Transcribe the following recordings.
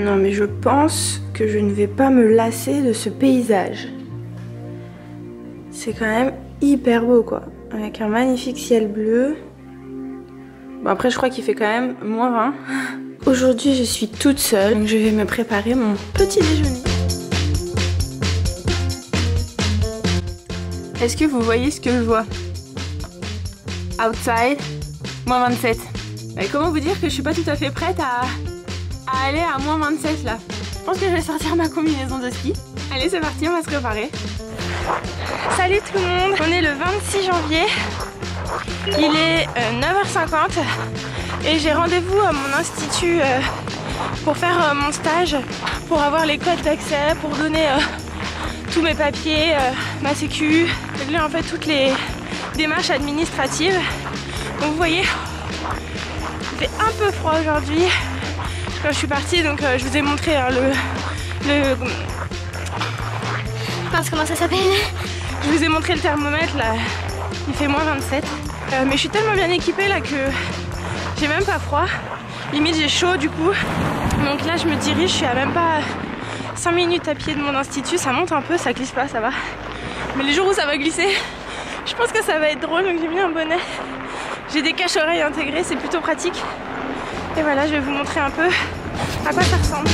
Non mais je pense que je ne vais pas me lasser de ce paysage. C'est quand même hyper beau quoi. Avec un magnifique ciel bleu. Bon après je crois qu'il fait quand même -20. Aujourd'hui je suis toute seule, donc je vais me préparer mon petit déjeuner. Est-ce que vous voyez ce que je vois? Outside, -27. Mais comment vous dire que je suis pas tout à fait prête à aller à -27 là. Je pense que je vais sortir ma combinaison de ski. Allez c'est parti, on va se préparer. Salut tout le monde, on est le 26 janvier. Il est 9h50 et j'ai rendez-vous à mon institut pour faire mon stage, pour avoir les codes d'accès, pour donner tous mes papiers, ma sécu, régler en fait toutes les démarches administratives. Donc vous voyez, il fait un peu froid aujourd'hui quand je suis partie, donc je vous ai montré comment ça s'appelle? Je vous ai montré le thermomètre là, il fait -27. Mais je suis tellement bien équipée là que j'ai même pas froid. Limite j'ai chaud du coup. Donc là je me dirige, je suis à même pas 5 minutes à pied de mon institut. Ça monte un peu, ça glisse pas, ça va. Mais les jours où ça va glisser, je pense que ça va être drôle, donc j'ai mis un bonnet. J'ai des cache-oreilles intégrés, c'est plutôt pratique. Et voilà, je vais vous montrer un peu à quoi ça ressemble.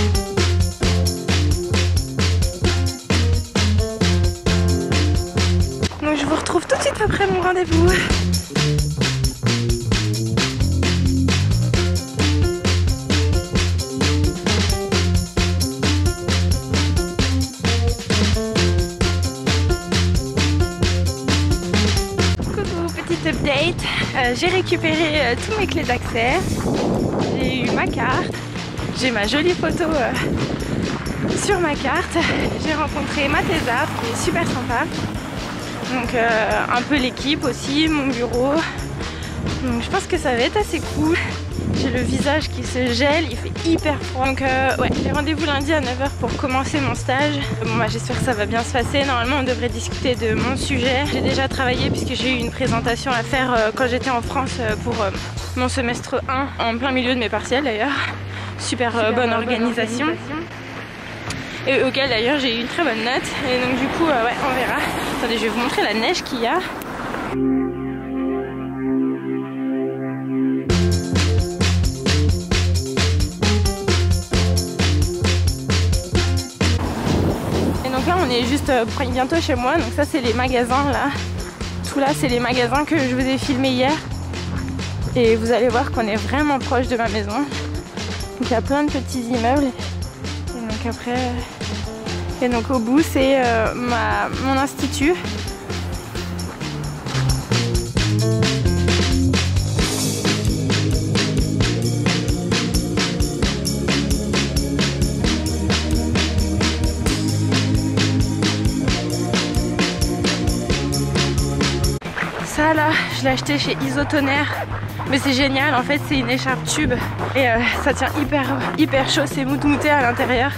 Donc je vous retrouve tout de suite après mon rendez-vous. Coucou, petite update. J'ai récupéré tous mes clés d'accès. J'ai eu ma carte. J'ai ma jolie photo sur ma carte. J'ai rencontré Mathesa, qui est super sympa. Donc un peu l'équipe aussi, mon bureau. Donc je pense que ça va être assez cool. J'ai le visage qui se gèle, il fait hyper froid. Donc ouais, j'ai rendez-vous lundi à 9h pour commencer mon stage. Bon bah j'espère que ça va bien se passer. Normalement on devrait discuter de mon sujet. J'ai déjà travaillé puisque j'ai eu une présentation à faire quand j'étais en France pour mon semestre 1, en plein milieu de mes partiels d'ailleurs. Super bonne organisation. Et auquel d'ailleurs j'ai eu une très bonne note. Et donc du coup ouais, on verra. Attendez, je vais vous montrer la neige qu'il y a. Et donc là on est juste bientôt chez moi. Donc ça c'est les magasins là. Tout là c'est les magasins que je vous ai filmés hier. Et vous allez voir qu'on est vraiment proche de ma maison. Donc il y a plein de petits immeubles. Et donc après... Et donc au bout c'est mon institut. Ça là, je l'ai acheté chez Isotoner. Mais c'est génial, en fait c'est une écharpe tube. Et ça tient hyper chaud, c'est mouté à l'intérieur.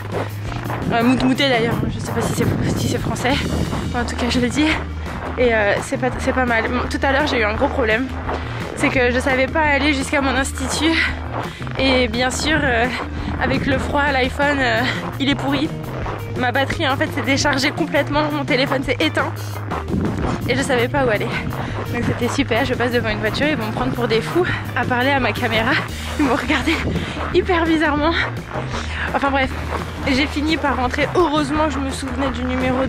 Mouté d'ailleurs, je sais pas si c'est français, en tout cas je le dis. Et c'est pas mal. Tout à l'heure j'ai eu un gros problème, c'est que je savais pas aller jusqu'à mon institut. Et bien sûr avec le froid l'iPhone il est pourri. Ma batterie en fait s'est déchargée complètement, mon téléphone s'est éteint. Et je savais pas où aller. Donc c'était super, je passe devant une voiture, ils vont me prendre pour des fous à parler à ma caméra. Ils m'ont regardé hyper bizarrement. Enfin bref, j'ai fini par rentrer. Heureusement je me souvenais du numéro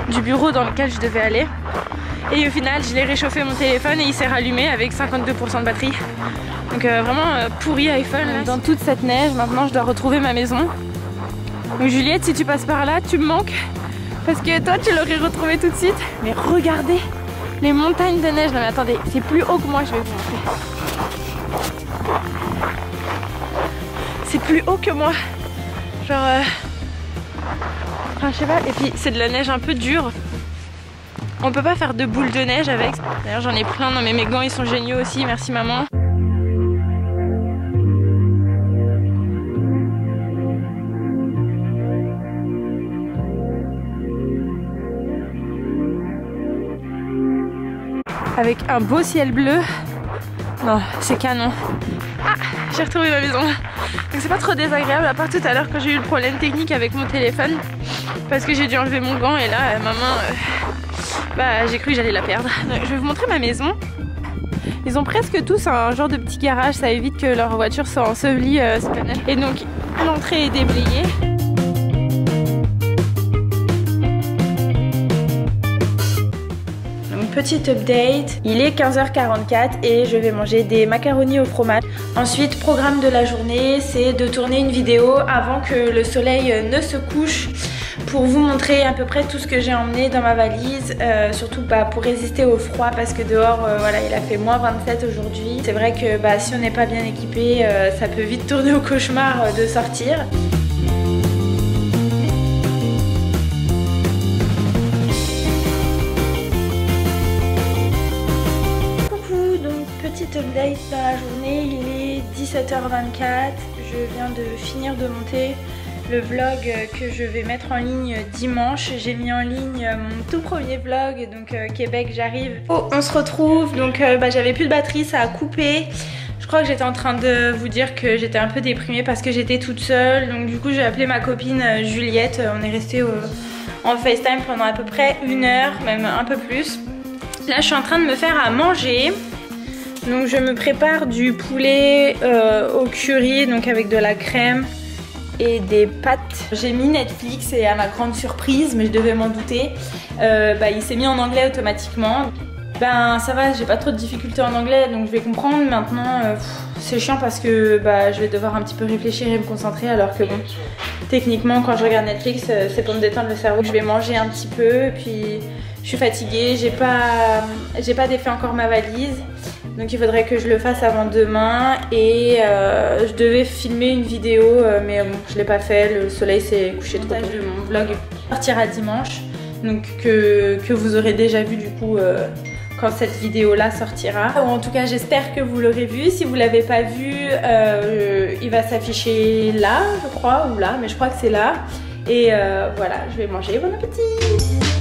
du bureau dans lequel je devais aller. Et au final je l'ai réchauffé mon téléphone et il s'est rallumé avec 52% de batterie. Donc vraiment pourri iPhone. Là. Dans toute cette neige, maintenant je dois retrouver ma maison. Donc Juliette, si tu passes par là, tu me manques. Parce que toi tu l'aurais retrouvé tout de suite. Mais regardez les montagnes de neige. Non mais attendez, c'est plus haut que moi, je vais vous montrer. C'est plus haut que moi. Genre enfin je sais pas. Et puis c'est de la neige un peu dure. On peut pas faire de boules de neige avec. D'ailleurs j'en ai plein. Non mais mes gants ils sont géniaux aussi, merci maman. Avec un beau ciel bleu. Non, c'est canon. Ah, j'ai retrouvé ma maison. Donc c'est pas trop désagréable, à part tout à l'heure quand j'ai eu le problème technique avec mon téléphone. Parce que j'ai dû enlever mon gant et là ma main, j'ai cru que j'allais la perdre. Donc, je vais vous montrer ma maison. Ils ont presque tous un genre de petit garage, ça évite que leur voiture soit ensevelie sous la neige. Et donc l'entrée est déblayée. Petite update, il est 15h44 et je vais manger des macaronis au fromage. Ensuite, programme de la journée, c'est de tourner une vidéo avant que le soleil ne se couche pour vous montrer à peu près tout ce que j'ai emmené dans ma valise, surtout pour résister au froid parce que dehors, voilà, il a fait moins 27 aujourd'hui. C'est vrai que si on n'est pas bien équipé, ça peut vite tourner au cauchemar de sortir. Petite update dans la journée, il est 17h24, je viens de finir de monter le vlog que je vais mettre en ligne dimanche. J'ai mis en ligne mon tout premier vlog, donc Québec j'arrive. Oh, on se retrouve, donc j'avais plus de batterie, ça a coupé. Je crois que j'étais en train de vous dire que j'étais un peu déprimée parce que j'étais toute seule, donc du coup j'ai appelé ma copine Juliette, on est resté en FaceTime pendant à peu près 1 heure, même un peu plus. Là je suis en train de me faire à manger. Donc je me prépare du poulet au curry, donc avec de la crème et des pâtes. J'ai mis Netflix et à ma grande surprise, mais je devais m'en douter, il s'est mis en anglais automatiquement. Ça va, j'ai pas trop de difficultés en anglais, donc je vais comprendre. Maintenant c'est chiant parce que je vais devoir un petit peu réfléchir et me concentrer, alors que bon, techniquement quand je regarde Netflix c'est pour me détendre le cerveau. Je vais manger un petit peu, puis je suis fatiguée, j'ai pas défait encore ma valise. Donc il faudrait que je le fasse avant demain et je devais filmer une vidéo mais bon, je l'ai pas fait, le soleil s'est couché trop tôt. Mon vlog sortira dimanche, donc que vous aurez déjà vu du coup quand cette vidéo là sortira. Ou en tout cas j'espère que vous l'aurez vu. Si vous l'avez pas vu, il va s'afficher là je crois, ou là, mais je crois que c'est là. Et voilà, je vais manger. Bon appétit!